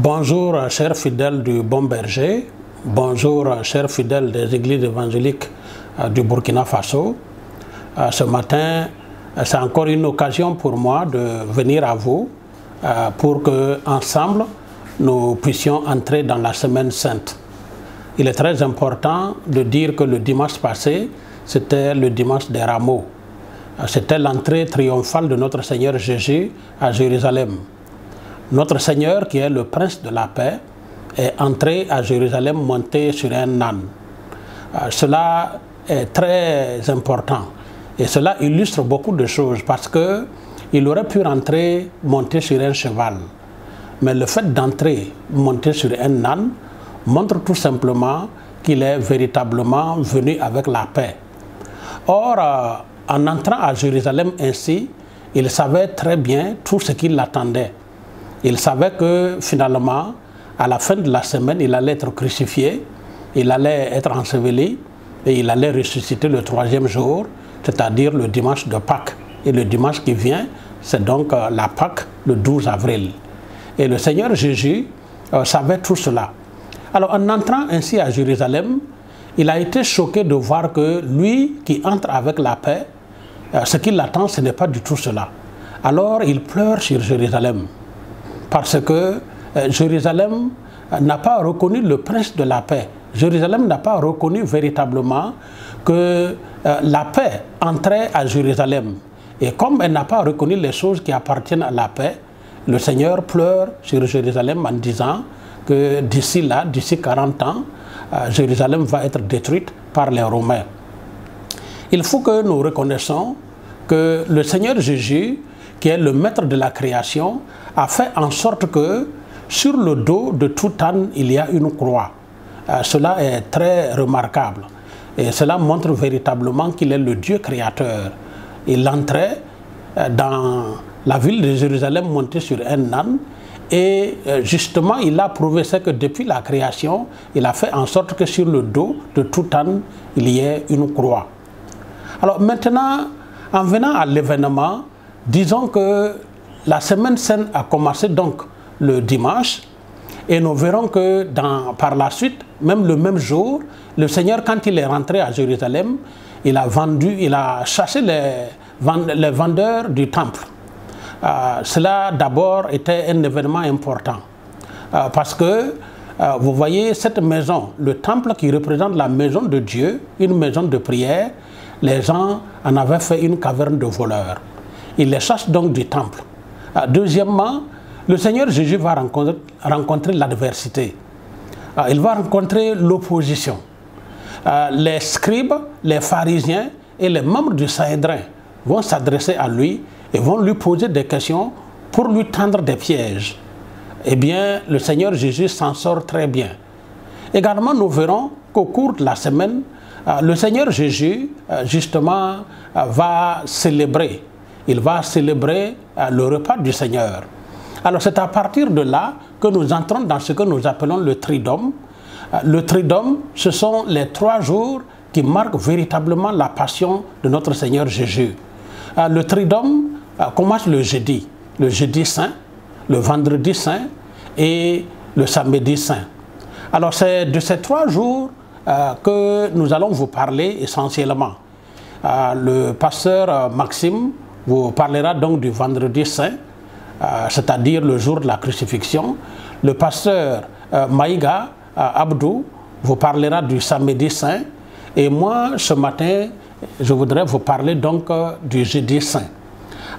Bonjour chers fidèles du Bon Berger, bonjour chers fidèles des églises évangéliques du Burkina Faso. Ce matin, c'est encore une occasion pour moi de venir à vous pour que ensemble nous puissions entrer dans la Semaine Sainte. Il est très important de dire que le dimanche passé, c'était le dimanche des rameaux. C'était l'entrée triomphale de notre Seigneur Jésus à Jérusalem. Notre Seigneur, qui est le Prince de la paix, est entré à Jérusalem monté sur un âne. Cela est très important et cela illustre beaucoup de choses parce qu'il aurait pu rentrer monté sur un cheval. Mais le fait d'entrer monté sur un âne montre tout simplement qu'il est véritablement venu avec la paix. Or, en entrant à Jérusalem ainsi, il savait très bien tout ce qui l'attendait. Il savait que finalement, à la fin de la semaine, il allait être crucifié, il allait être enseveli et il allait ressusciter le troisième jour, c'est-à-dire le dimanche de Pâques. Et le dimanche qui vient, c'est donc la Pâques, le 12 avril. Et le Seigneur Jésus savait tout cela. Alors en entrant ainsi à Jérusalem, il a été choqué de voir que lui qui entre avec la paix, ce qui l'attend, ce n'est pas du tout cela. Alors il pleure sur Jérusalem. Parce que Jérusalem n'a pas reconnu le prince de la paix. Jérusalem n'a pas reconnu véritablement que la paix entrait à Jérusalem. Et comme elle n'a pas reconnu les choses qui appartiennent à la paix, le Seigneur pleure sur Jérusalem en disant que d'ici là, d'ici 40 ans, Jérusalem va être détruite par les Romains. Il faut que nous reconnaissons que le Seigneur Jésus, qui est le maître de la création, a fait en sorte que sur le dos de tout âne, il y a une croix. Cela est très remarquable. Et cela montre véritablement qu'il est le Dieu créateur. Il entrait dans la ville de Jérusalem monté sur un âne. Et justement, il a prouvé ce que depuis la création, il a fait en sorte que sur le dos de tout âne, il y ait une croix. Alors maintenant, en venant à l'événement, disons que la semaine sainte a commencé donc le dimanche et nous verrons que par la suite, même le même jour, le Seigneur, quand il est rentré à Jérusalem, il a chassé les vendeurs du temple. Cela d'abord était un événement important parce que vous voyez cette maison, le temple qui représente la maison de Dieu, une maison de prière, les gens en avaient fait une caverne de voleurs. Il les chasse donc du temple. Deuxièmement, le Seigneur Jésus va rencontrer l'adversité. Il va rencontrer l'opposition. Les scribes, les pharisiens et les membres du Sanhédrin vont s'adresser à lui et vont lui poser des questions pour lui tendre des pièges. Eh bien, le Seigneur Jésus s'en sort très bien. Également, nous verrons qu'au cours de la semaine, le Seigneur Jésus, justement, va célébrer. Il va célébrer le repas du Seigneur. Alors c'est à partir de là que nous entrons dans ce que nous appelons le Triduum. Le Triduum, ce sont les 3 jours qui marquent véritablement la passion de notre Seigneur Jésus. Le Triduum commence le jeudi saint, le vendredi saint et le samedi saint. Alors c'est de ces 3 jours que nous allons vous parler essentiellement. Le pasteur Maxime vous parlera donc du vendredi saint, c'est-à-dire le jour de la crucifixion. Le pasteur Maïga Abdou vous parlera du samedi saint. Et moi, ce matin, je voudrais vous parler donc du jeudi saint.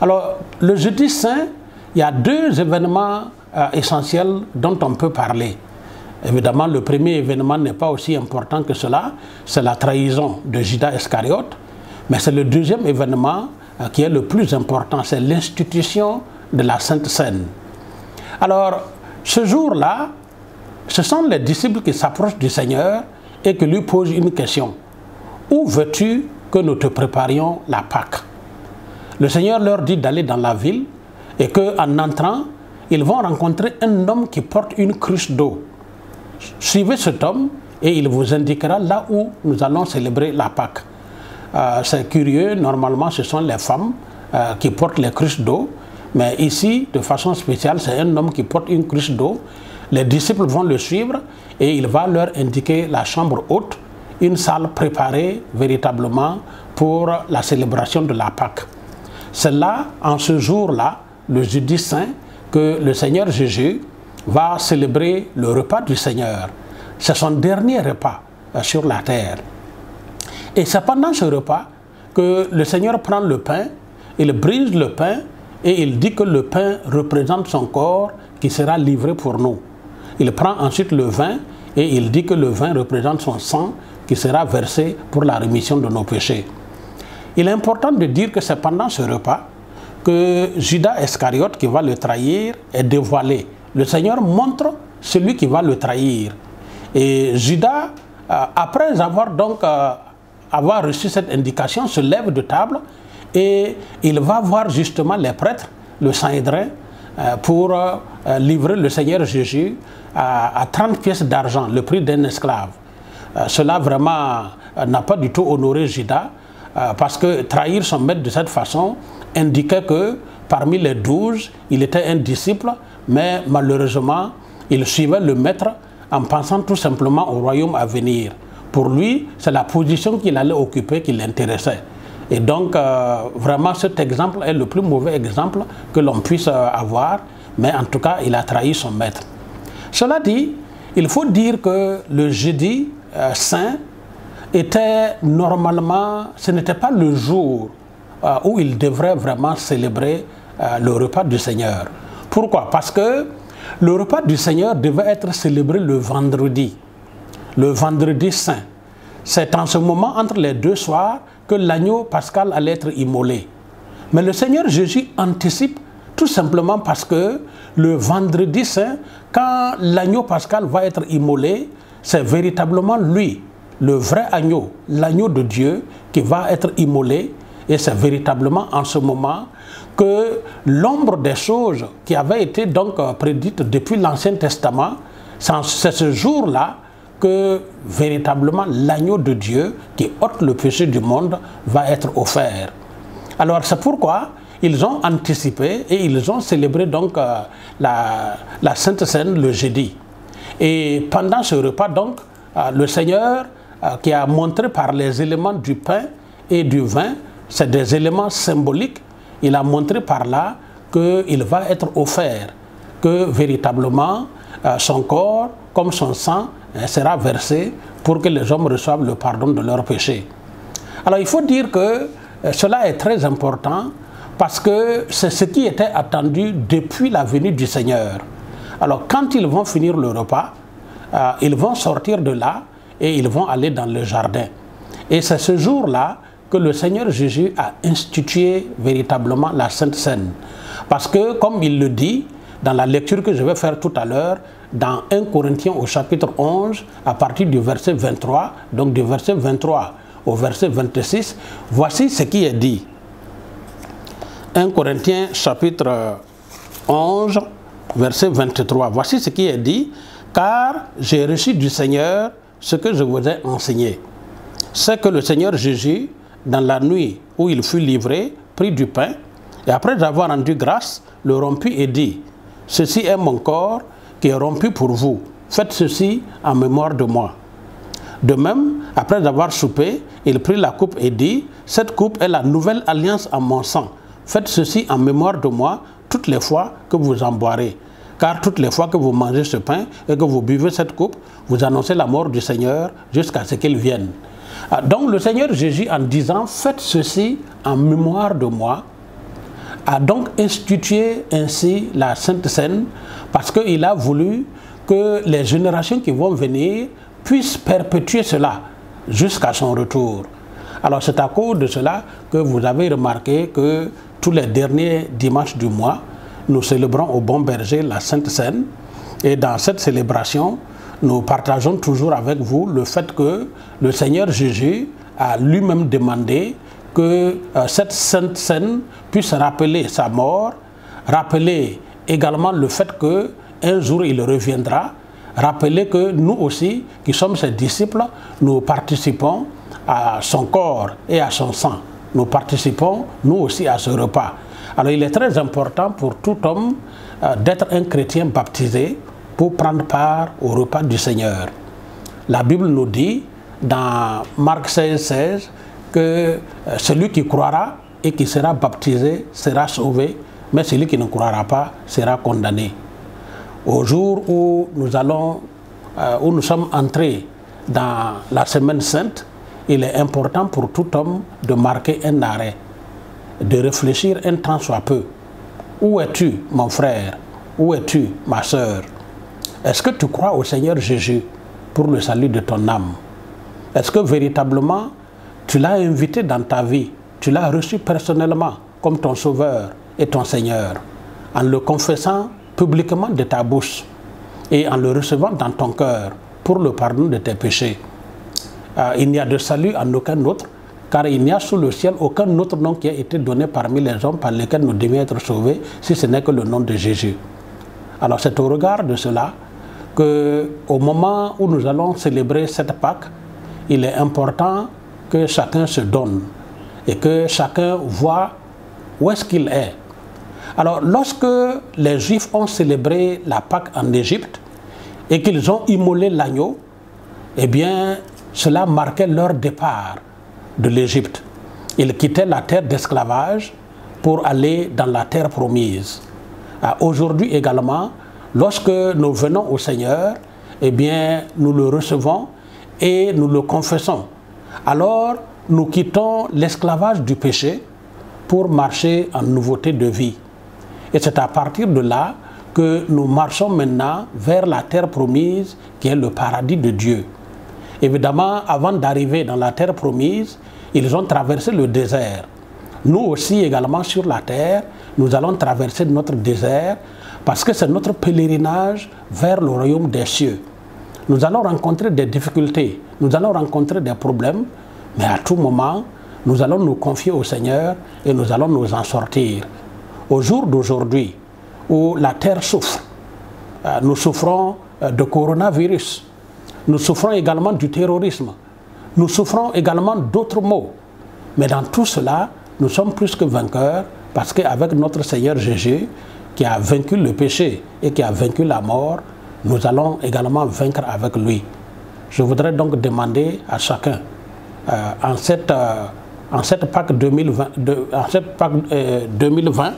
Alors, le jeudi saint, il y a 2 événements essentiels dont on peut parler. Évidemment, le premier événement n'est pas aussi important que cela, c'est la trahison de Judas Iscariote. Mais c'est le deuxième événement qui est le plus important, c'est l'institution de la Sainte Seine. Alors, ce jour-là, ce sont les disciples qui s'approchent du Seigneur et qui lui posent une question. Où veux-tu que nous te préparions la Pâque? Le Seigneur leur dit d'aller dans la ville et qu'en entrant, ils vont rencontrer un homme qui porte une cruche d'eau. Suivez cet homme et il vous indiquera là où nous allons célébrer la Pâque. C'est curieux, normalement ce sont les femmes qui portent les cruches d'eau, mais ici, de façon spéciale, c'est un homme qui porte une cruche d'eau Les disciples vont le suivre et il va leur indiquer la chambre haute, une salle préparée véritablement pour la célébration de la Pâque. C'est là, en ce jour-là, le jeudi saint, que le Seigneur Jésus va célébrer le repas du Seigneur. C'est son dernier repas sur la terre. Et c'est pendant ce repas que le Seigneur prend le pain, il brise le pain et il dit que le pain représente son corps qui sera livré pour nous. Il prend ensuite le vin et il dit que le vin représente son sang qui sera versé pour la rémission de nos péchés. Il est important de dire que c'est pendant ce repas que Judas Iscariote, qui va le trahir, est dévoilé. Le Seigneur montre celui qui va le trahir. Et Judas, après avoir avoir reçu cette indication, se lève de table et il va voir justement les prêtres, le Sanhédrin, pour livrer le Seigneur Jésus à 30 pièces d'argent, le prix d'un esclave. Cela vraiment n'a pas du tout honoré Judas, parce que trahir son maître de cette façon indiquait que parmi les 12, il était un disciple, mais malheureusement, il suivait le maître en pensant tout simplement au royaume à venir. Pour lui, c'est la position qu'il allait occuper qui l'intéressait. Et donc, vraiment, cet exemple est le plus mauvais exemple que l'on puisse avoir, mais en tout cas, il a trahi son maître. Cela dit, il faut dire que le jeudi saint était normalement, ce n'était pas le jour où il devrait vraiment célébrer le repas du Seigneur. Pourquoi? Parce que le repas du Seigneur devait être célébré le vendredi saint. C'est en ce moment, entre les deux soirs, que l'agneau pascal allait être immolé. Mais le Seigneur Jésus anticipe tout simplement parce que le vendredi saint, quand l'agneau pascal va être immolé, c'est véritablement lui, le vrai agneau, l'agneau de Dieu qui va être immolé. Et c'est véritablement en ce moment que l'ombre des choses qui avaient été donc prédites depuis l'Ancien Testament, c'est ce jour-là que véritablement l'agneau de Dieu qui ôte le péché du monde va être offert. Alors c'est pourquoi ils ont anticipé et ils ont célébré donc la Sainte Seine le jeudi. Et pendant ce repas donc, le Seigneur qui a montré par les éléments du pain et du vin, c'est des éléments symboliques, il a montré par là qu'il va être offert, que véritablement son corps comme son sang sera versé pour que les hommes reçoivent le pardon de leurs péchés. Alors il faut dire que cela est très important parce que c'est ce qui était attendu depuis la venue du Seigneur. Alors quand ils vont finir le repas, ils vont sortir de là et ils vont aller dans le jardin. Et c'est ce jour-là que le Seigneur Jésus a institué véritablement la Sainte Seine. Parce que, comme il le dit, dans la lecture que je vais faire tout à l'heure, dans 1 Corinthiens au chapitre 11, à partir du verset 23, donc du verset 23 au verset 26, voici ce qui est dit. 1 Corinthiens chapitre 11, verset 23, voici ce qui est dit, car j'ai reçu du Seigneur ce que je vous ai enseigné. C'est que le Seigneur Jésus, dans la nuit où il fut livré, prit du pain, et après avoir rendu grâce, le rompit et dit, « Ceci est mon corps qui est rompu pour vous. Faites ceci en mémoire de moi. » De même, après avoir soupé, il prit la coupe et dit, « Cette coupe est la nouvelle alliance en mon sang. Faites ceci en mémoire de moi toutes les fois que vous en boirez. Car toutes les fois que vous mangez ce pain et que vous buvez cette coupe, vous annoncez la mort du Seigneur jusqu'à ce qu'il vienne. » Donc le Seigneur Jésus, en disant « Faites ceci en mémoire de moi », a donc institué ainsi la Sainte Seine parce qu'il a voulu que les générations qui vont venir puissent perpétuer cela jusqu'à son retour. Alors c'est à cause de cela que vous avez remarqué que tous les derniers dimanches du mois, nous célébrons au Bon Berger la Sainte Seine. Et dans cette célébration, nous partageons toujours avec vous le fait que le Seigneur Jésus a lui-même demandé que cette Sainte Seine puisse rappeler sa mort, rappeler également le fait qu'un jour il reviendra, rappeler que nous aussi, qui sommes ses disciples, nous participons à son corps et à son sang. Nous participons, nous aussi, à ce repas. Alors il est très important pour tout homme d'être un chrétien baptisé pour prendre part au repas du Seigneur. La Bible nous dit dans Marc 16 que celui qui croira et qui sera baptisé sera sauvé, mais celui qui ne croira pas sera condamné. Au jour où nous sommes entrés dans la Semaine Sainte, il est important pour tout homme de marquer un arrêt, de réfléchir un temps soit peu. Où es-tu, mon frère? Où es-tu, ma sœur? Est-ce que tu crois au Seigneur Jésus pour le salut de ton âme? Est-ce que véritablement tu l'as invité dans ta vie? Tu l'as reçu personnellement comme ton Sauveur et ton Seigneur, en le confessant publiquement de ta bouche et en le recevant dans ton cœur pour le pardon de tes péchés. Il n'y a de salut en aucun autre, car il n'y a sous le ciel aucun autre nom qui a été donné parmi les hommes par lesquels nous devions être sauvés, si ce n'est que le nom de Jésus. Alors c'est au regard de cela qu'au moment où nous allons célébrer cette Pâque, il est important que chacun se donne et que chacun voit où est-ce qu'il est. Alors lorsque les Juifs ont célébré la Pâque en Égypte et qu'ils ont immolé l'agneau, eh bien cela marquait leur départ de l'Égypte. Ils quittaient la terre d'esclavage pour aller dans la terre promise. Aujourd'hui également, lorsque nous venons au Seigneur, eh bien nous le recevons et nous le confessons. Alors nous quittons l'esclavage du péché pour marcher en nouveauté de vie. Et c'est à partir de là que nous marchons maintenant vers la terre promise qui est le paradis de Dieu. Évidemment, avant d'arriver dans la terre promise, ils ont traversé le désert. Nous aussi également sur la terre, nous allons traverser notre désert parce que c'est notre pèlerinage vers le royaume des cieux. Nous allons rencontrer des difficultés, nous allons rencontrer des problèmes, mais à tout moment, nous allons nous confier au Seigneur et nous allons nous en sortir. Au jour d'aujourd'hui, où la terre souffre, nous souffrons de coronavirus, nous souffrons également du terrorisme, nous souffrons également d'autres maux. Mais dans tout cela, nous sommes plus que vainqueurs parce qu'avec notre Seigneur Jésus, qui a vaincu le péché et qui a vaincu la mort, nous allons également vaincre avec lui. Je voudrais donc demander à chacun, en cette Pâque 2020,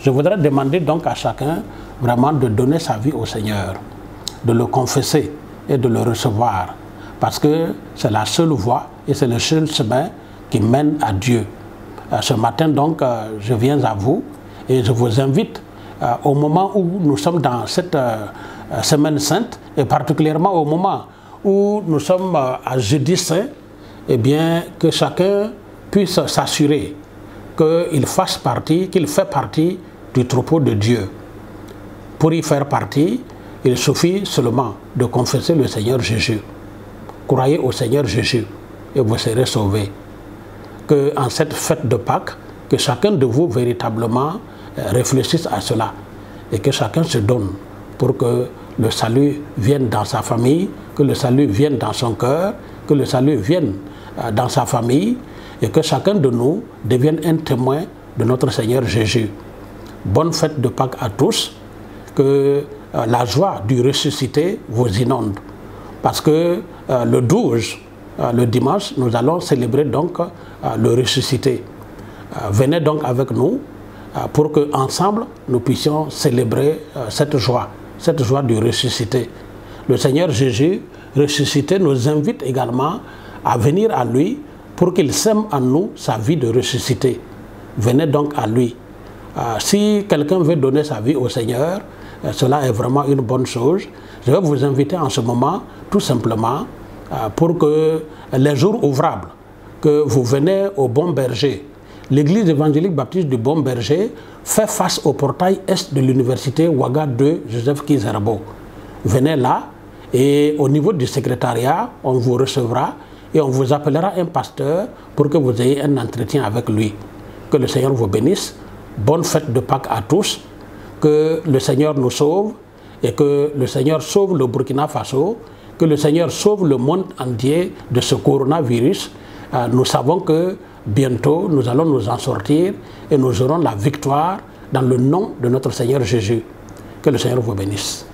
je voudrais demander donc à chacun vraiment de donner sa vie au Seigneur, de le confesser et de le recevoir, parce que c'est la seule voie et c'est le seul chemin qui mène à Dieu. Ce matin donc, je viens à vous et je vous invite au moment où nous sommes dans cette Semaine Sainte et particulièrement au moment où nous sommes à Jeudi Saint, eh bien que chacun puisse s'assurer qu'il fait partie du troupeau de Dieu. Pour y faire partie, il suffit seulement de confesser le Seigneur Jésus. Croyez au Seigneur Jésus et vous serez sauvés. En cette fête de Pâques, que chacun de vous véritablement réfléchisse à cela et que chacun se donne pour que le salut vienne dans sa famille, que le salut vienne dans son cœur, que le salut vienne dans sa famille et que chacun de nous devienne un témoin de notre Seigneur Jésus. Bonne fête de Pâques à tous, que la joie du ressuscité vous inonde. Parce que le 12, le dimanche, nous allons célébrer donc le ressuscité. Venez donc avec nous pour que ensemble nous puissions célébrer cette joie du ressuscité. Le Seigneur Jésus ressuscité nous invite également à venir à lui pour qu'il sème en nous sa vie de ressuscité. Venez donc à lui. Si quelqu'un veut donner sa vie au Seigneur, cela est vraiment une bonne chose. Je vais vous inviter en ce moment, tout simplement, pour que les jours ouvrables, que vous venez au Bon Berger. L'église évangélique baptiste du Bon Berger fait face au portail est de l'université Ouaga de Joseph Kizerbo. Venez là et au niveau du secrétariat, on vous recevra et on vous appellera un pasteur pour que vous ayez un entretien avec lui. Que le Seigneur vous bénisse. Bonne fête de Pâques à tous. Que le Seigneur nous sauve et que le Seigneur sauve le Burkina Faso. Que le Seigneur sauve le monde entier de ce coronavirus. Nous savons que bientôt nous allons nous en sortir et nous aurons la victoire dans le nom de notre Seigneur Jésus. Que le Seigneur vous bénisse.